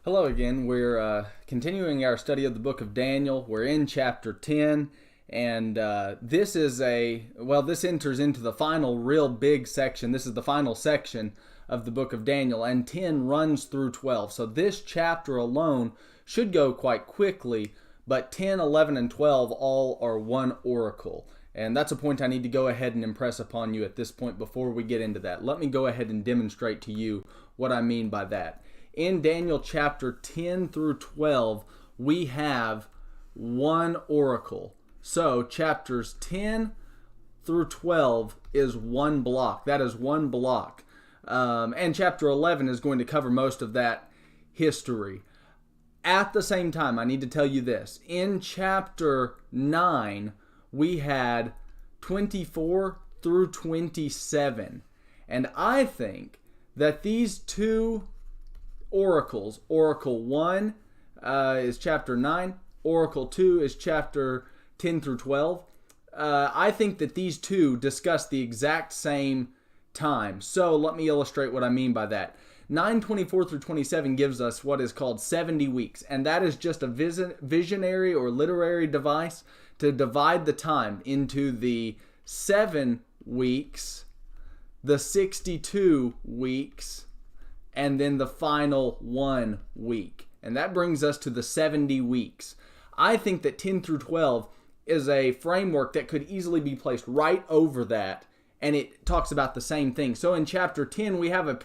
Hello again. We're continuing our study of the book of Daniel. We're in chapter 10, and this enters into the final real big section. This is the final section of the book of Daniel, and 10 runs through 12. So this chapter alone should go quite quickly, but 10, 11, and 12 all are one oracle. And that's a point I need to go ahead and impress upon you at this point before we get into that. Let me go ahead and demonstrate to you what I mean by that. In Daniel chapter 10 through 12, we have one oracle. So chapters 10 through 12 is one block. That is one block. And chapter 11 is going to cover most of that history. At the same time, I need to tell you this. In chapter 9, we had 24 through 27. And I think that these two oracles, Oracle 1 is chapter 9, Oracle 2 is chapter 10 through 12. I think that these two discuss the exact same time. So let me illustrate what I mean by that. 9:24 through 27 gives us what is called 70 weeks, and that is just a visionary or literary device to divide the time into the 7 weeks, the 62 weeks, and then the final 1 week. And that brings us to the 70 weeks. I think that 10 through 12 is a framework that could easily be placed right over that, and it talks about the same thing. So in chapter 10, we have a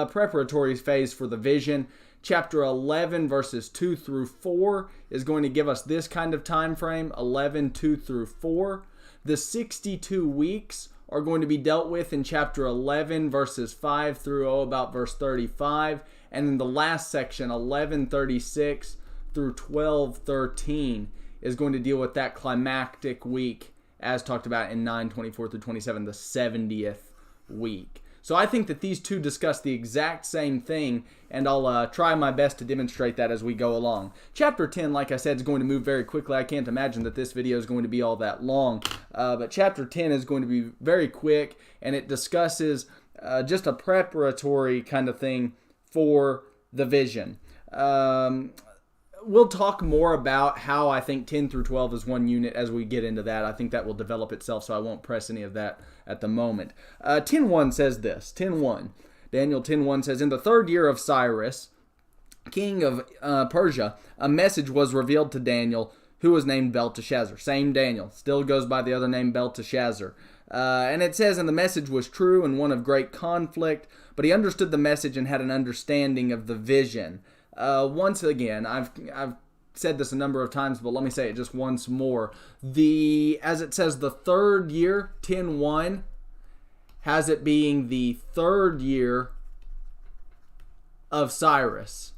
preparatory phase for the vision. Chapter 11, verses 2 through 4 is going to give us this kind of time frame, 11, 2 through 4. The 62 weeks are going to be dealt with in chapter 11, verses 5 through about verse 35. And then the last section, 11:36 through 12:13, is going to deal with that climactic week, as talked about in 9:24 through 27, the 70th week. So I think that these two discuss the exact same thing, and I'll try my best to demonstrate that as we go along. Chapter 10, like I said, is going to move very quickly. I can't imagine that this video is going to be all that long, but chapter 10 is going to be very quick, and it discusses just a preparatory kind of thing for the vision. We'll talk more about how I think 10 through 12 is one unit as we get into that. I think that will develop itself, so I won't press any of that at the moment. 10:1 says this. 10:1. Daniel 10:1 says, "In the third year of Cyrus, king of Persia, a message was revealed to Daniel, who was named Belteshazzar." Same Daniel. Still goes by the other name Belteshazzar. And it says, "And the message was true and one of great conflict, but he understood the message and had an understanding of the vision." Once again, I've said this a number of times, but let me say it just once more. As it says, the third year, 10:1, has it being the third year of Cyrus.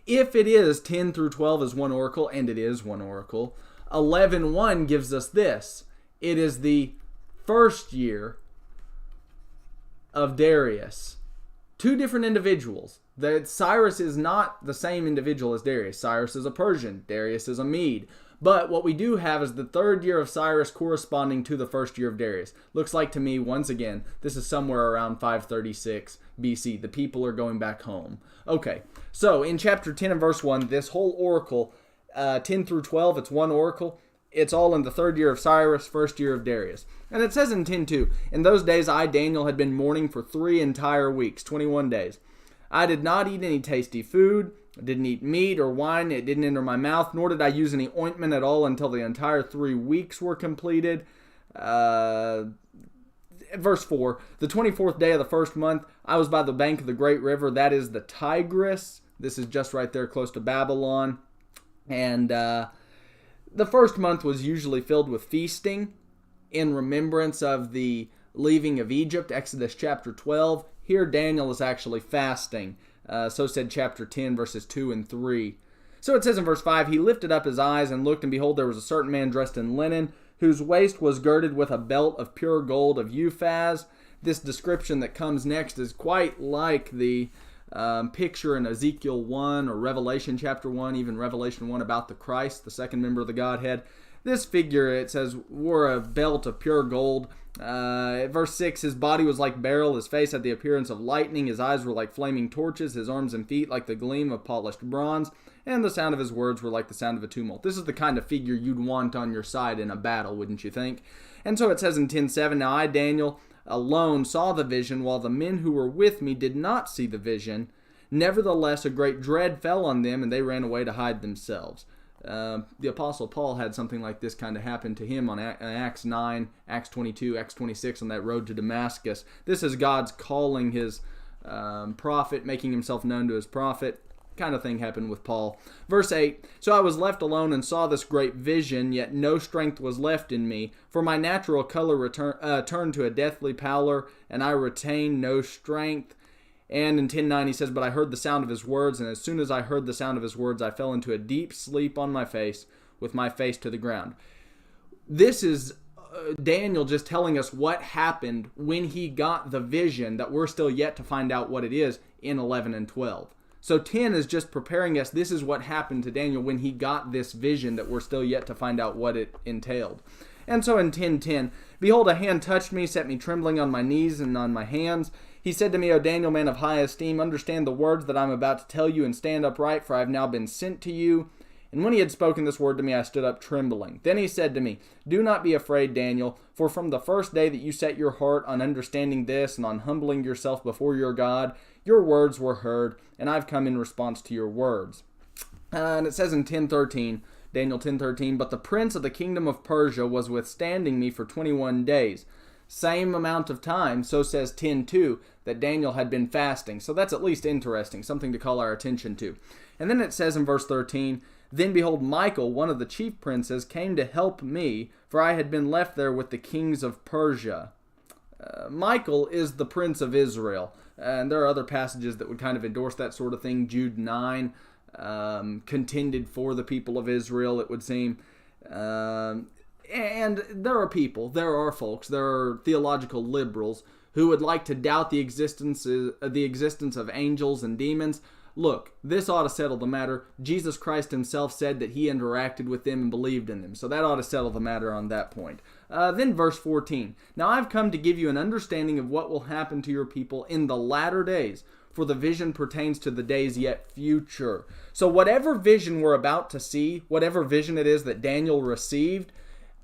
If it is 10 through 12 is one oracle, and it is one oracle, 11:1 gives us this. It is the first year of Darius. Two different individuals. That Cyrus is not the same individual as Darius. Cyrus is a Persian. Darius is a Mede. But what we do have is the third year of Cyrus corresponding to the first year of Darius. Looks like to me, once again, this is somewhere around 536 BC. The people are going back home. Okay, so in chapter 10 and verse 1, this whole oracle, 10 through 12, it's one oracle. It's all in the third year of Cyrus, first year of Darius. And it says in 10:2, "In those days I, Daniel, had been mourning for 3 entire weeks, 21 days. I did not eat any tasty food, I didn't eat meat or wine, it didn't enter my mouth, nor did I use any ointment at all until the entire 3 weeks were completed." Verse 4, "The 24th day of the first month, I was by the bank of the great river," that is the Tigris. This is just right there close to Babylon. And the first month was usually filled with feasting in remembrance of the leaving of Egypt, Exodus chapter 12. Here Daniel is actually fasting. So said chapter 10, verses 2 and 3. So it says in verse 5, "He lifted up his eyes and looked, and behold, there was a certain man dressed in linen, whose waist was girded with a belt of pure gold of Uphaz." This description that comes next is quite like the picture in Ezekiel 1 or Revelation chapter 1, even Revelation 1 about the Christ, the second member of the Godhead. This figure, it says, wore a belt of pure gold. Verse 6, his body was like beryl, his face had the appearance of lightning, his eyes were like flaming torches, his arms and feet like the gleam of polished bronze, and the sound of his words were like the sound of a tumult. This is the kind of figure you'd want on your side in a battle, wouldn't you think? And so it says in 10:7, now I, Daniel, alone saw the vision, while the men who were with me did not see the vision. Nevertheless, a great dread fell on them, and they ran away to hide themselves. The Apostle Paul had something like this kind of happen to him on Acts 9, Acts 22, Acts 26 on that road to Damascus. This is God's calling his prophet, making himself known to his prophet. Kind of thing happened with Paul. Verse 8, so I was left alone and saw this great vision, yet no strength was left in me, for my natural color turned to a deathly pallor, and I retained no strength. And in 10:9 he says, but I heard the sound of his words, and as soon as I heard the sound of his words, I fell into a deep sleep on my face, with my face to the ground. This is Daniel just telling us what happened when he got the vision that we're still yet to find out what it is in 11 and 12. So 10 is just preparing us. This is what happened to Daniel when he got this vision that we're still yet to find out what it entailed. And so in 10:10, behold, a hand touched me, set me trembling on my knees and on my hands. He said to me, O Daniel, man of high esteem, understand the words that I am about to tell you and stand upright, for I have now been sent to you. And when he had spoken this word to me, I stood up trembling. Then he said to me, do not be afraid, Daniel, for from the first day that you set your heart on understanding this and on humbling yourself before your God, your words were heard, and I've come in response to your words. And it says in 10:13, Daniel 10:13, but the prince of the kingdom of Persia was withstanding me for 21 days. Same amount of time, so says 10:2, that Daniel had been fasting. So that's at least interesting, something to call our attention to. And then it says in verse 13, then behold, Michael, one of the chief princes, came to help me, for I had been left there with the kings of Persia. Michael is the prince of Israel. And there are other passages that would kind of endorse that sort of thing. Jude 9 contended for the people of Israel, it would seem. And there are folks, there are theological liberals who would like to doubt the existence of angels and demons. Look, this ought to settle the matter. Jesus Christ himself said that he interacted with them and believed in them. So that ought to settle the matter on that point. Then verse 14. Now I've come to give you an understanding of what will happen to your people in the latter days, for the vision pertains to the days yet future. So whatever vision we're about to see, whatever vision it is that Daniel received,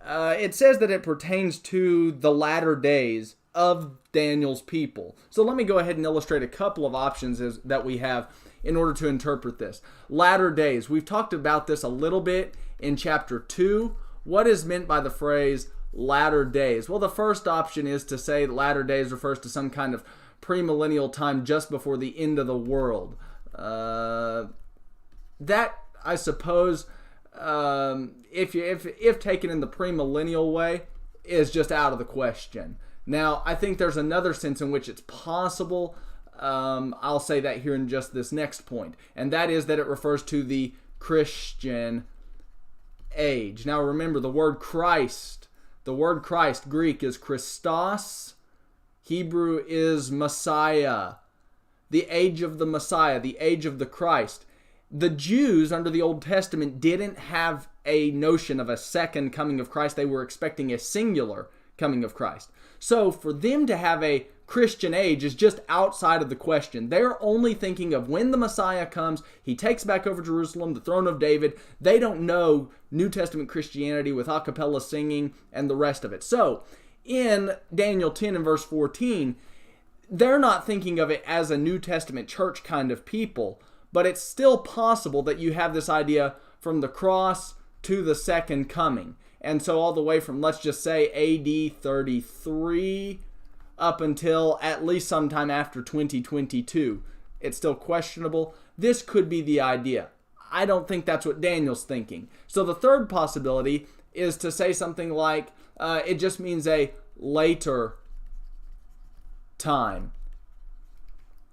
it says that it pertains to the latter days of Daniel's people. So let me go ahead and illustrate a couple of options that we have in order to interpret this. Latter days. We've talked about this a little bit in chapter 2. What is meant by the phrase latter days? Well, the first option is to say that latter days refers to some kind of premillennial time just before the end of the world. That, I suppose, if taken in the premillennial way, is just out of the question. Now, I think there's another sense in which it's possible. I'll say that here in just this next point, and that is that it refers to the Christian age. Now remember, the word Christ, Greek is Christos, Hebrew is Messiah, the age of the Messiah, the age of the Christ. The Jews under the Old Testament didn't have a notion of a second coming of Christ. They were expecting a singular coming of Christ. So for them to have a Christian age is just outside of the question. They're only thinking of when the Messiah comes, he takes back over Jerusalem, the throne of David. They don't know New Testament Christianity with a cappella singing and the rest of it. So in Daniel 10 and verse 14, they're not thinking of it as a New Testament church kind of people, but it's still possible that you have this idea from the cross to the second coming. And so all the way from, let's just say, AD 33 up until at least sometime after 2022. It's still questionable. This could be the idea. I don't think that's what Daniel's thinking. So the third possibility is to say something like, it just means a later time.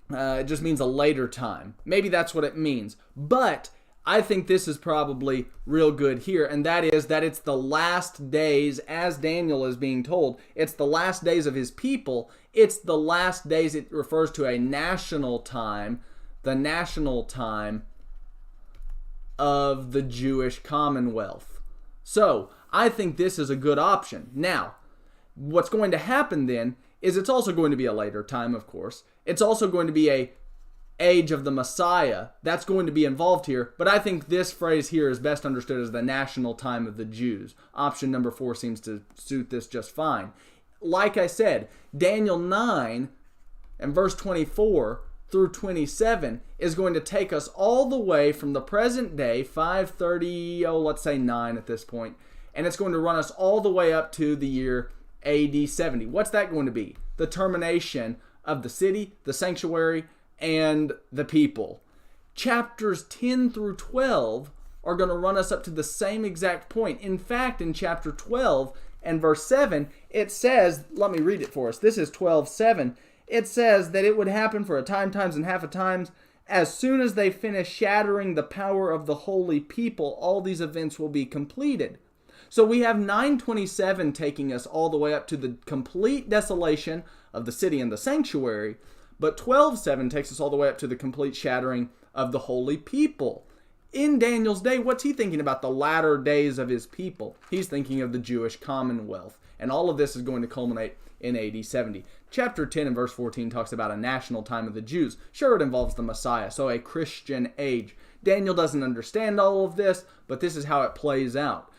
It just means a later time. Maybe that's what it means. But I think this is probably real good here, and that is that it's the last days, as Daniel is being told. It's the last days of his people. It's the last days. It refers to a national time, the national time of the Jewish Commonwealth. So I think this is a good option. Now, what's going to happen then is it's also going to be a later time, of course. It's also going to be a age of the Messiah. That's going to be involved here, but I think this phrase here is best understood as the national time of the Jews. Option number 4 seems to suit this just fine. Like I said, Daniel 9 and verse 24 through 27 is going to take us all the way from the present day, 530, let's say 9 at this point, and it's going to run us all the way up to the year AD 70. What's that going to be? The termination of the city, the sanctuary, and the people. Chapters 10 through 12 are going to run us up to the same exact point. In fact, in chapter 12 and verse 7, it says, let me read it for us. This is 12:7. It says that it would happen for a time, times, and half a times. As soon as they finish shattering the power of the holy people, all these events will be completed. So we have 927 taking us all the way up to the complete desolation of the city and the sanctuary. But 12:7 takes us all the way up to the complete shattering of the holy people. In Daniel's day, what's he thinking about? The latter days of his people. He's thinking of the Jewish commonwealth. And all of this is going to culminate in AD 70. Chapter 10 and verse 14 talks about a national time of the Jews. Sure, it involves the Messiah, so a Christian age. Daniel doesn't understand all of this, but this is how it plays out.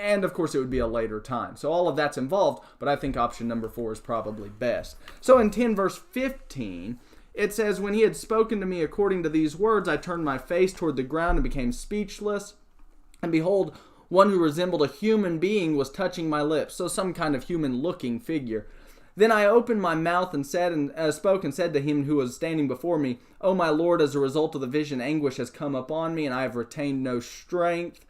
And of course it would be a later time. So all of that's involved, but I think option number 4 is probably best. So in 10 verse 15, it says, when he had spoken to me according to these words, I turned my face toward the ground and became speechless. And behold, one who resembled a human being was touching my lips. So some kind of human looking figure. Then I opened my mouth and spoke and said to him who was standing before me, O my Lord, as a result of the vision, anguish has come upon me, and I have retained no strength.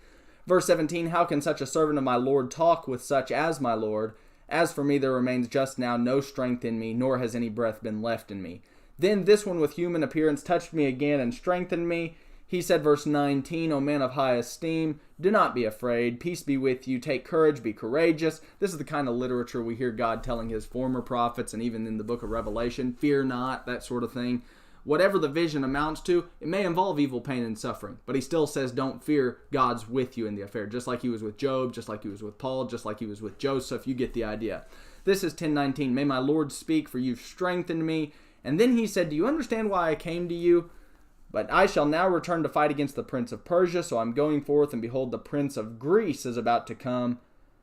Verse 17, how can such a servant of my Lord talk with such as my Lord? As for me, there remains just now no strength in me, nor has any breath been left in me. Then this one with human appearance touched me again and strengthened me. He said, verse 19, O man of high esteem, do not be afraid. Peace be with you. Take courage. Be courageous. This is the kind of literature we hear God telling his former prophets, and even in the book of Revelation, fear not, that sort of thing. Whatever the vision amounts to, it may involve evil, pain, and suffering. But he still says, don't fear, God's with you in the affair. Just like he was with Job, just like he was with Paul, just like he was with Joseph. You get the idea. This is 10:19. May my Lord speak, for you've strengthened me. And then he said, do you understand why I came to you? But I shall now return to fight against the prince of Persia. So I'm going forth, and behold, the prince of Greece is about to come.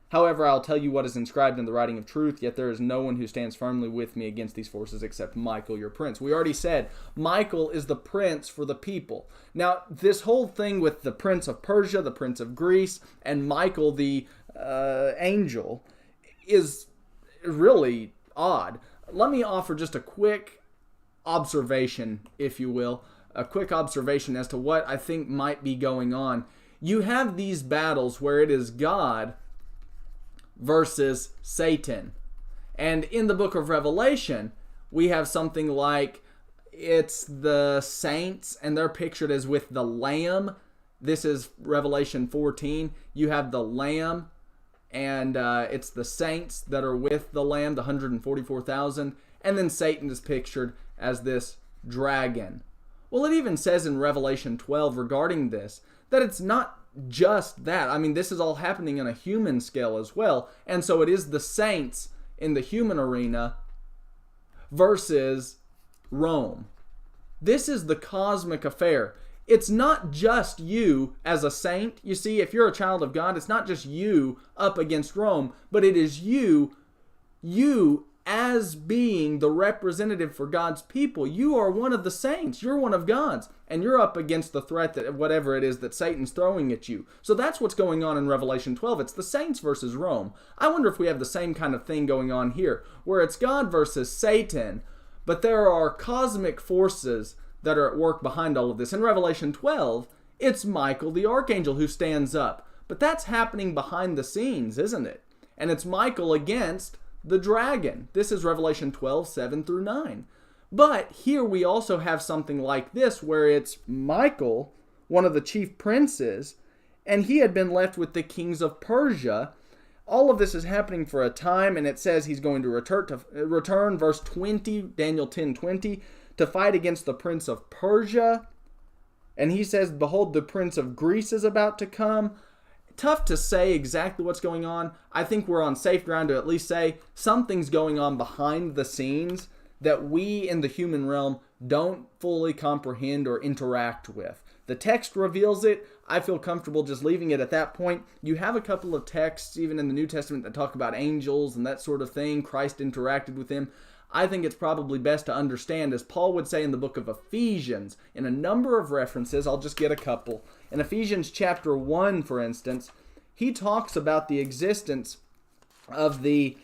However, I'll tell you what is inscribed in the writing of truth, yet there is no one who stands firmly with me against these forces except Michael, your prince. We already said Michael is the prince for the people. Now, this whole thing with the prince of Persia, the prince of Greece, and Michael, the angel, is really odd. Let me offer just a quick observation, if you will, a quick observation as to what I think might be going on. You have these battles where it is God versus Satan. And in the book of Revelation, we have something like it's the saints, and they're pictured as with the Lamb. This is Revelation 14. You have the Lamb, and it's the saints that are with the Lamb, the 144,000. And then Satan is pictured as this dragon. Well, it even says in Revelation 12 regarding this that it's not just that. I mean, this is all happening on a human scale as well. And so it is the saints in the human arena versus Rome. This is the cosmic affair. It's not just you as a saint. You see, if you're a child of God, it's not just you up against Rome, but it is you as being the representative for God's people. You are one of the saints. You're one of God's. And you're up against the threat that whatever it is that Satan's throwing at you. So that's what's going on in Revelation 12. It's the saints versus Rome. I wonder if we have the same kind of thing going on here, where it's God versus Satan, but there are cosmic forces that are at work behind all of this. In Revelation 12, it's Michael the archangel who stands up. But that's happening behind the scenes, isn't it? And it's Michael against the dragon. This is Revelation 12, 7 through 9. But here we also have something like this, where it's Michael, one of the chief princes, and he had been left with the kings of Persia. All of this is happening for a time, and it says he's going to return, verse 20, Daniel 10:20, to fight against the prince of Persia. And he says, behold, the prince of Greece is about to come. Tough to say exactly what's going on. I think we're on safe ground to at least say something's going on behind the scenes that we in the human realm don't fully comprehend or interact with. The text reveals it. I feel comfortable just leaving it at that point. You have a couple of texts, even in the New Testament, that talk about angels and that sort of thing. Christ interacted with them. I think it's probably best to understand, as Paul would say in the book of Ephesians, in a number of references. I'll just get a couple. In Ephesians chapter 1, for instance, he talks about the existence of the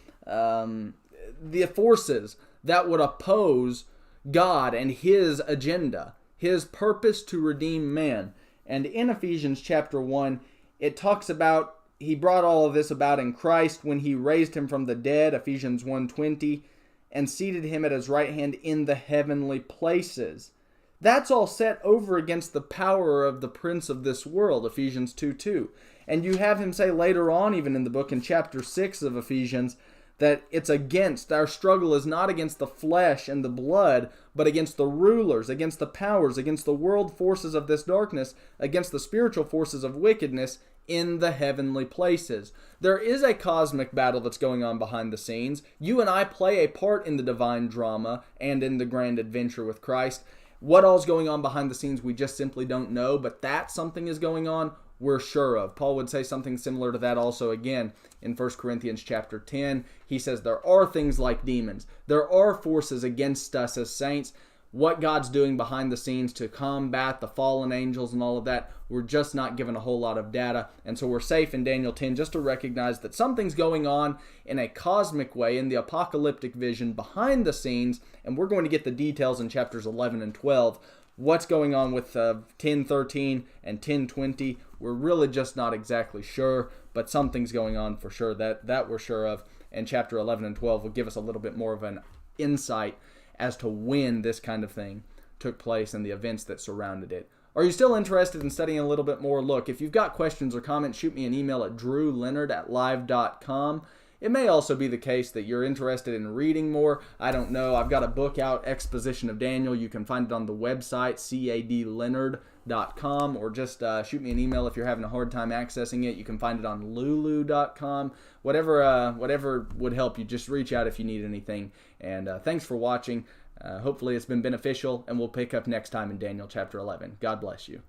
forces that would oppose God and his agenda, his purpose to redeem man. And in Ephesians chapter 1, it talks about, he brought all of this about in Christ when he raised him from the dead, Ephesians 1:20, and seated him at his right hand in the heavenly places. That's all set over against the power of the prince of this world, Ephesians 2:2. And you have him say later on, even in the book, in chapter 6 of Ephesians, that it's against, our struggle is not against the flesh and the blood, but against the rulers, against the powers, against the world forces of this darkness, against the spiritual forces of wickedness in the heavenly places. There is a cosmic battle that's going on behind the scenes. You and I play a part in the divine drama and in the grand adventure with Christ. What all's going on behind the scenes, we just simply don't know, but that something is going on, we're sure of. Paul would say something similar to that also again in 1 Corinthians chapter 10. He says there are things like demons. There are forces against us as saints. What God's doing behind the scenes to combat the fallen angels and all of that, we're just not given a whole lot of data. And so we're safe in Daniel 10 just to recognize that something's going on in a cosmic way, in the apocalyptic vision behind the scenes, and we're going to get the details in chapters 11 and 12. What's going on with 10:13 and 10:20, we're really just not exactly sure, but something's going on for sure, that we're sure of. And chapter 11 and 12 will give us a little bit more of an insight as to when this kind of thing took place and the events that surrounded it. Are you still interested in studying a little bit more? Look, if you've got questions or comments, shoot me an email at drewleonard@live.com. It may also be the case that you're interested in reading more. I don't know. I've got a book out, Exposition of Daniel. You can find it on the website, cadleonard.com, or just shoot me an email if you're having a hard time accessing it. You can find it on lulu.com. Whatever would help you, just reach out if you need anything. And thanks for watching. Hopefully it's been beneficial, and we'll pick up next time in Daniel chapter 11. God bless you.